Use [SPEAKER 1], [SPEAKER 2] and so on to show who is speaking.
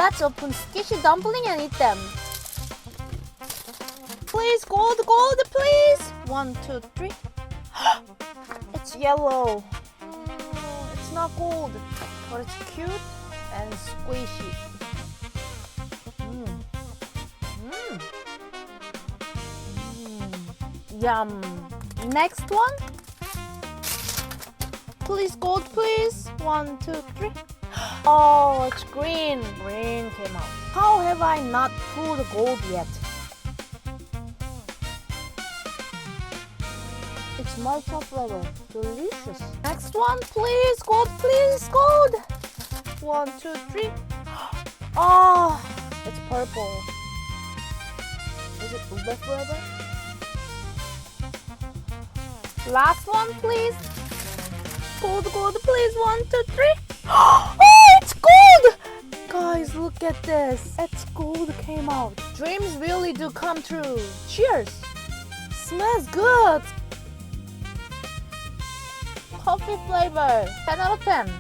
[SPEAKER 1] Let's open squishy dumpling and eat them. Please, gold, gold, please. 1, 2, 3. It's yellow. It's not gold, but it's cute and squishy. Yum. Next one. Please, gold, please. 1, 2, 3. Oh, it's green. Green came out. How have I not pulled gold yet? It's matcha flavor. Delicious. Next one, please, gold, please, gold. 1, 2, 3. Oh, it's purple. Is it blueberry flavor? Last one, please. Gold, gold, please. 1, 2, 3. Oh, it's gold! Guys, look at this. It's gold came out. Dreams really do come true. Cheers. Smells good. Coffee flavor. 10 out of 10.